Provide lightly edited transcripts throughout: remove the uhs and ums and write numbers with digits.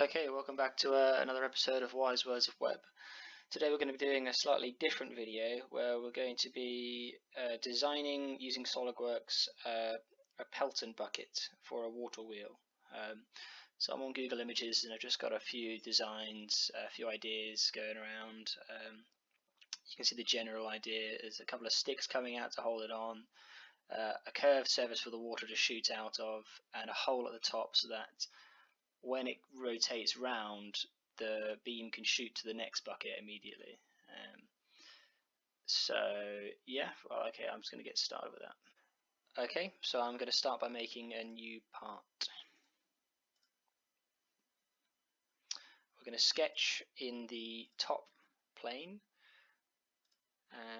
Okay, welcome back to another episode of Wise Words of Web. Today we're going to be doing a slightly different video where we're going to be designing, using Solidworks, a Pelton bucket for a water wheel. So I'm on Google Images and I've just got a few designs, a few ideas going around. You can see the general idea is a couple of sticks coming out to hold it on, a curved surface for the water to shoot out of, and a hole at the top so that when it rotates round, the beam can shoot to the next bucket immediately. So yeah, well, okay, I'm just going to get started with that. Okay, so I'm going to start by making a new part. We're going to sketch in the top plane,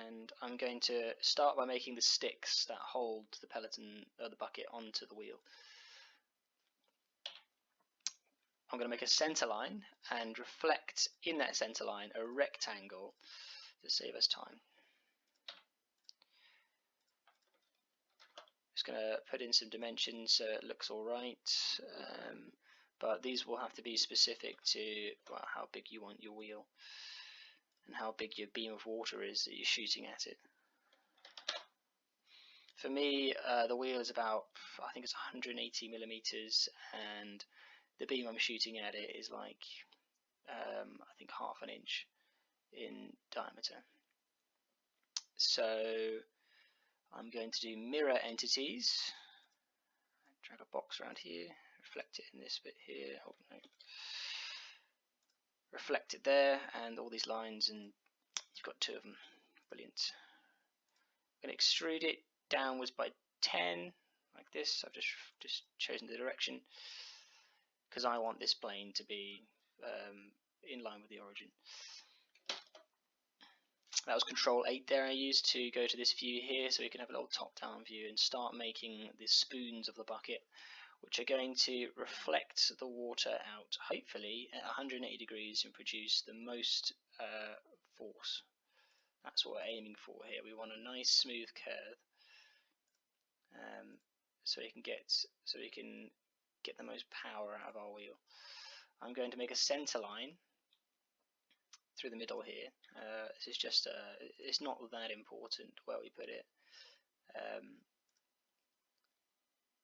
and I'm going to start by making the sticks that hold the Pelton or the bucket onto the wheel. I'm going to make a center line and reflect in that center line a rectangle to save us time. Just going to put in some dimensions so it looks alright, but these will have to be specific to how big you want your wheel and how big your beam of water is that you're shooting at it. For me, the wheel is about, I think it's 180 millimeters, and the beam I'm shooting at it is like, I think half an inch in diameter. So I'm going to do mirror entities, drag a box around here, reflect it in this bit here, oh, no. Reflect it there, and all these lines, and you've got two of them. Brilliant. I'm going to extrude it downwards by 10, like this. I've just chosen the direction because I want this plane to be in line with the origin. That was Control 8 there I used to go to this view here, so we can have a little top-down view and start making the spoons of the bucket, which are going to reflect the water out, hopefully at 180 degrees, and produce the most force. That's what we're aiming for here. We want a nice smooth curve, so we can get the most power out of our wheel. I'm going to make a center line through the middle here. This is just it's not that important where we put it,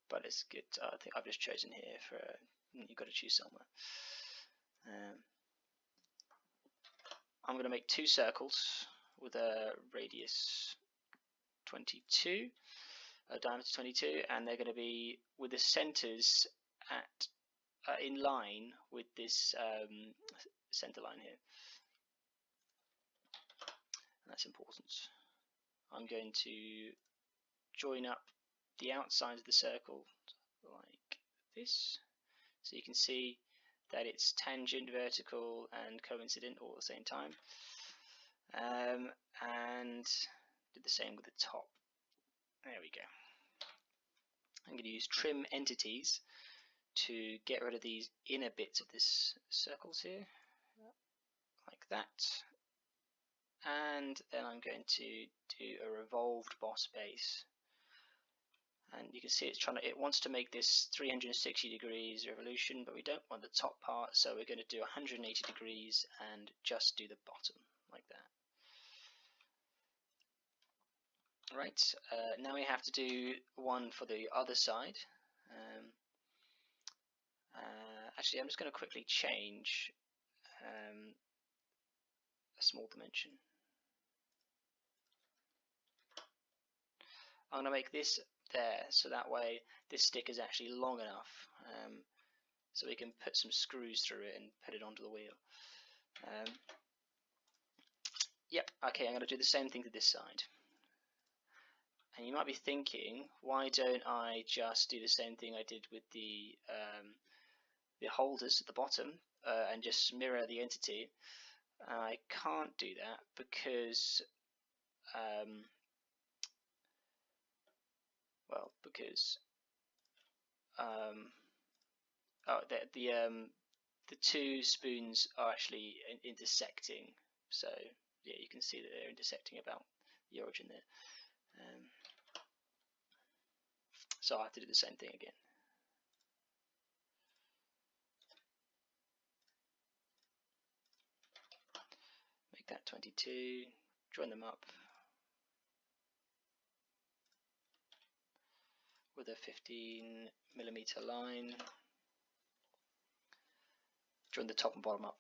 but it's good. I think I've just chosen here for you've got to choose somewhere. I'm going to make two circles with a radius 22, a diameter 22, and they're going to be with the centers at in line with this center line here. And that's important. I'm going to join up the outsides of the circle like this, so you can see that it's tangent, vertical, and coincident all at the same time. And do the same with the top. There we go. I'm going to use trim entities to get rid of these inner bits of this circles here, like that. And then I'm going to do a revolved boss base. And you can see it wants to make this 360 degrees revolution, but we don't want the top part, so we're going to do 180 degrees and just do the bottom like that. Right, now we have to do one for the other side. Actually, I'm just going to quickly change a small dimension. I'm going to make this there, so that way this stick is actually long enough, so we can put some screws through it and put it onto the wheel. Yep, okay, I'm going to do the same thing to this side. And you might be thinking, why don't I just do the same thing I did with the holders at the bottom and just mirror the entity? I can't do that because the two spoons are actually intersecting, so yeah, you can see that they're intersecting about the origin there. So I have to do the same thing again. 22, join them up with a 15mm line, join the top and bottom up,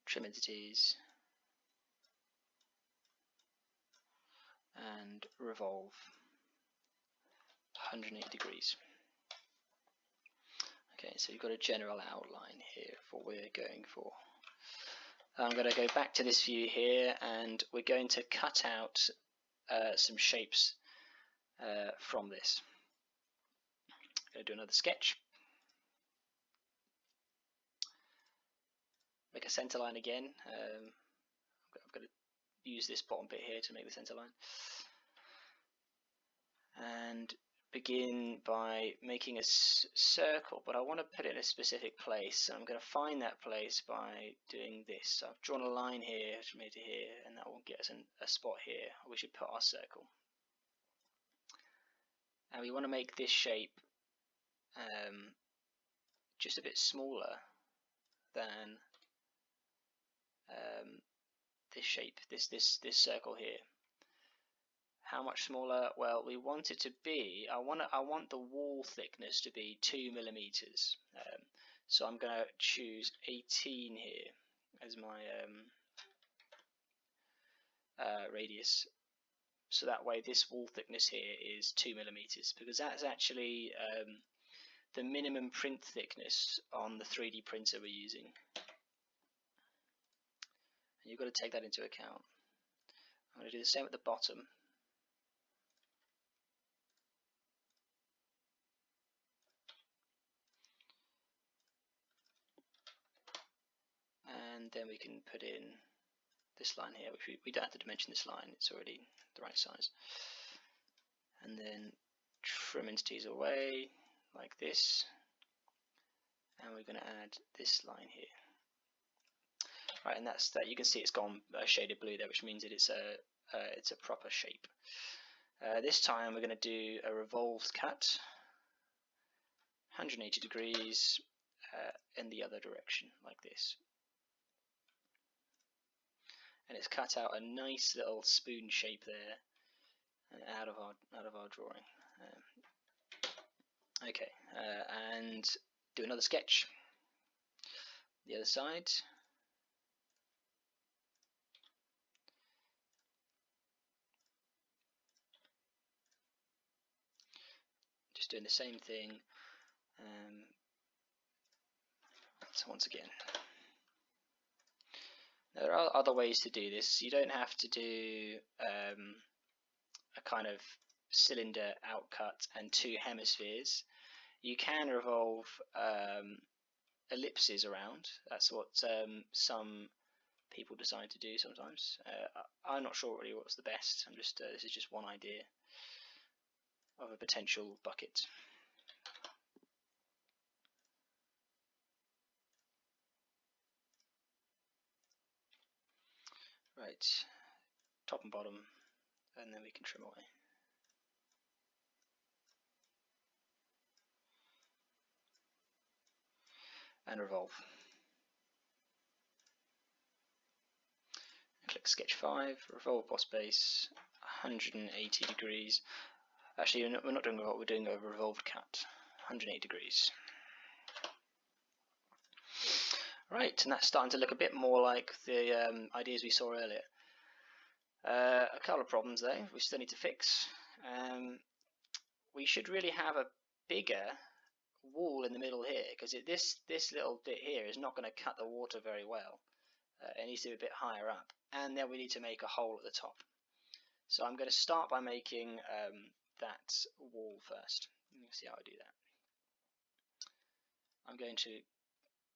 trim entities, and revolve 180 degrees. Okay, so you've got a general outline here of what we're going for. I'm going to go back to this view here, and we're going to cut out some shapes from this. I'm going to do another sketch. Make a center line again. I've got to use this bottom bit here to make the center line. And begin by making a circle, but I want to put it in a specific place. So I'm going to find that place by doing this. So I've drawn a line here from here to here, and that will get us a spot here. We should put our circle. And we want to make this shape just a bit smaller than this shape, this circle here. How much smaller? Well, we want it to be, I want the wall thickness to be 2mm. So I'm going to choose 18 here as my radius. So that way this wall thickness here is 2mm, because that's actually the minimum print thickness on the 3D printer we're using. And you've got to take that into account. I'm going to do the same at the bottom. And then we can put in this line here, which we don't have to dimension this line, it's already the right size. And then trim entities away like this, and we're going to add this line here. Right, and that's that. You can see it's gone shaded blue there, which means that it's a proper shape. This time we're going to do a revolved cut, 180 degrees in the other direction, like this. And it's cut out a nice little spoon shape there out of our drawing. Okay, and do another sketch. The other side. Just doing the same thing. So once again. Now, there are other ways to do this. You don't have to do a kind of cylinder outcut and two hemispheres. You can revolve ellipses around. That's what some people decide to do sometimes. I'm not sure really what's the best. I'm just this is just one idea of a potential bucket. Right, top and bottom, and then we can trim away. And revolve. Click sketch 5, revolve boss base, 180 degrees. Actually, we're not doing revolve, we're doing a revolved cut, 180 degrees. Right, and that's starting to look a bit more like the ideas we saw earlier. A couple of problems there we still need to fix. We should really have a bigger wall in the middle here, because this little bit here is not going to cut the water very well. It needs to be a bit higher up, and then we need to make a hole at the top. So I'm going to start by making that wall first. You can see how I do that. I'm going to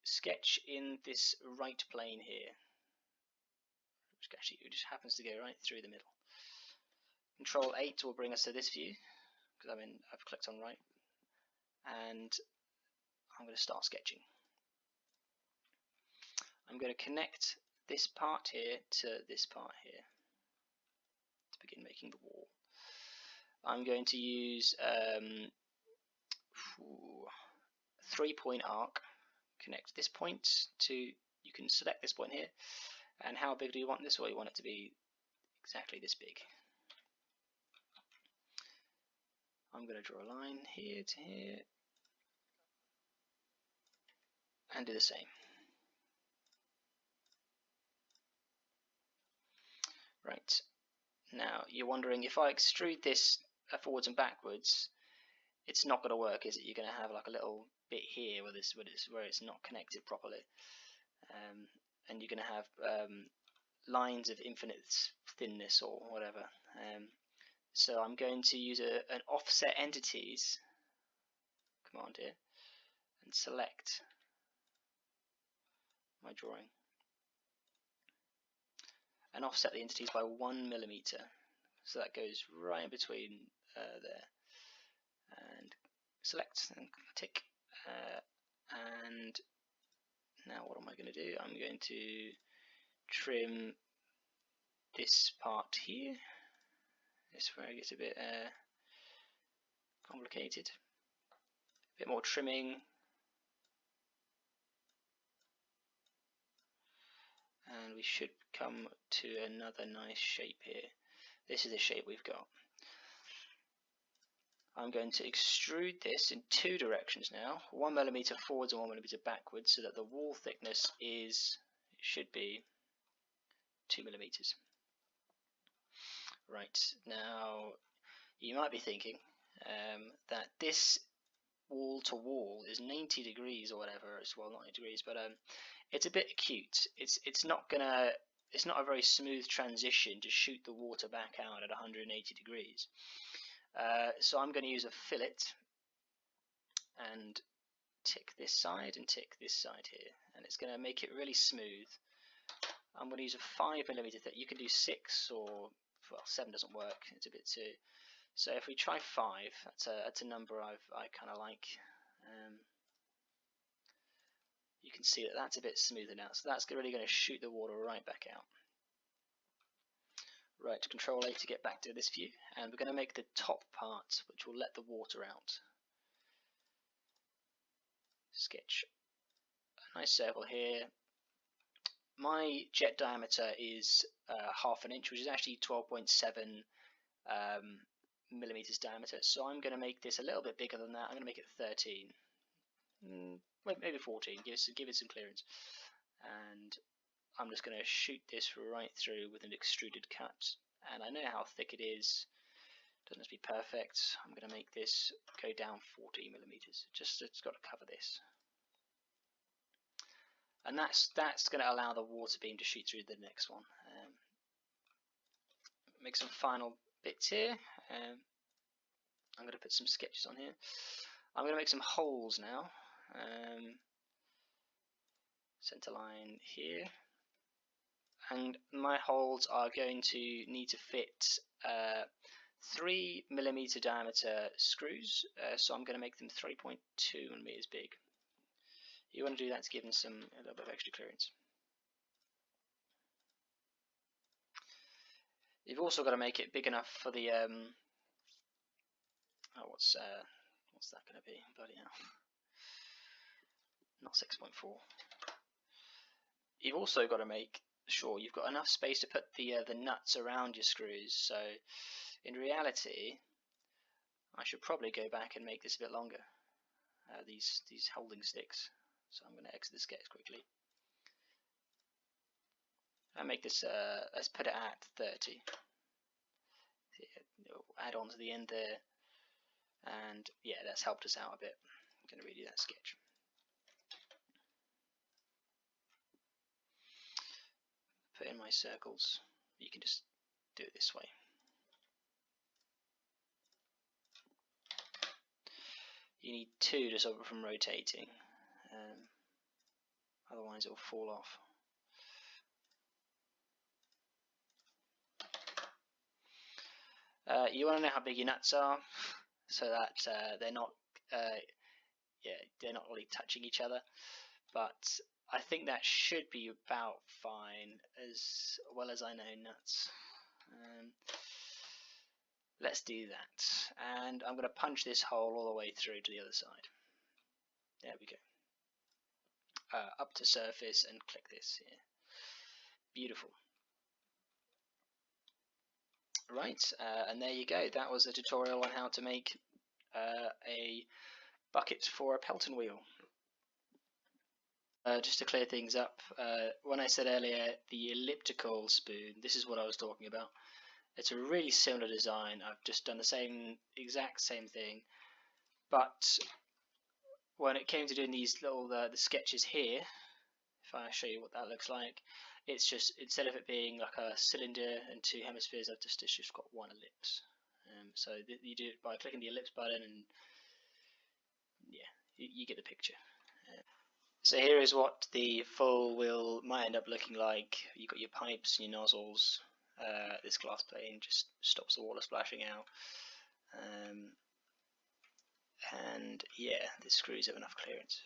sketch in this right plane here, which actually just happens to go right through the middle. Control 8 will bring us to this view, because I've clicked on right, and I'm going to start sketching. I'm going to connect this part here to this part here to begin making the wall. I'm going to use 3-point arc. Connect this point to you can select this point here, and how big do you want this? Well, you want it to be exactly this big. I'm going to draw a line here to here and do the same. Right, now you're wondering, if I extrude this forwards and backwards, it's not going to work, is it? You're going to have like a little bit here where it's not connected properly, and you're going to have lines of infinite thinness or whatever. So I'm going to use an offset entities command here and select my drawing and offset the entities by 1 millimeter. So that goes right in between there, and select and tick. And now what am I going to do? I'm going to trim this part here. This is where it gets a bit complicated. A bit more trimming. And we should come to another nice shape here. This is the shape we've got. I'm going to extrude this in 2 directions now, 1 millimeter forwards and 1 millimeter backwards, so that the wall thickness should be 2 millimeters. Right, now you might be thinking that this wall to wall is 90 degrees or whatever. It's, well, not 90 degrees, but it's a bit acute. It's not a very smooth transition to shoot the water back out at 180 degrees. So I'm going to use a fillet and tick this side and tick this side here, and it's going to make it really smooth. I'm going to use a 5 millimeter thick. You can do 6 or, well, 7 doesn't work. It's a bit too. So if we try 5, that's a number I kind of like. You can see that that's a bit smoother now. So that's really going to shoot the water right back out. Right, Control A to get back to this view, and we're going to make the top part, which will let the water out. Sketch a nice circle here. My jet diameter is ½ inch, which is actually 12.7 millimeters diameter. So I'm going to make this a little bit bigger than that. I'm going to make it 13, maybe 14. Give it some clearance, and I'm just going to shoot this right through with an extruded cut, and I know how thick it is. Doesn't have to be perfect. I'm going to make this go down 40 millimeters. It's got to cover this, and that's going to allow the water beam to shoot through the next one. Make some final bits here. I'm going to put some sketches on here. I'm going to make some holes now. Center line here. And my holes are going to need to fit 3 millimeter diameter screws, so I'm going to make them 3.2 millimeters big. You want to do that to give them a little bit of extra clearance. You've also got to make it big enough for the what's that going to be? Bloody hell. Not 6.4. You've also got to make sure you've got enough space to put the nuts around your screws. So in reality, I should probably go back and make this a bit longer. These holding sticks. So I'm going to exit the sketch quickly and make this. Let's put it at 30. Add on to the end there, and yeah, that's helped us out a bit. I'm going to redo that sketch. Put in my circles. You can just do it this way. You need 2 to stop it from rotating, otherwise it will fall off. You want to know how big your nuts are, so that they're not really touching each other. But I think that should be about fine, as well as I know nuts. Let's do that, and I'm going to punch this hole all the way through to the other side. There we go. up to surface and click this here. Beautiful. Right, and there you go. That was a tutorial on how to make a bucket for a Pelton wheel. Just to clear things up, when I said earlier the elliptical spoon, this is what I was talking about. It's a really similar design. I've just done the exact same thing, but when it came to doing these little the sketches here, if I show you what that looks like, it's just, instead of it being like a cylinder and two hemispheres, I've just got one ellipse. So you do it by clicking the ellipse button, and yeah, you get the picture. So here is what the full wheel might end up looking like. You've got your pipes and your nozzles. This glass plane just stops the water splashing out. And yeah, the screws have enough clearance.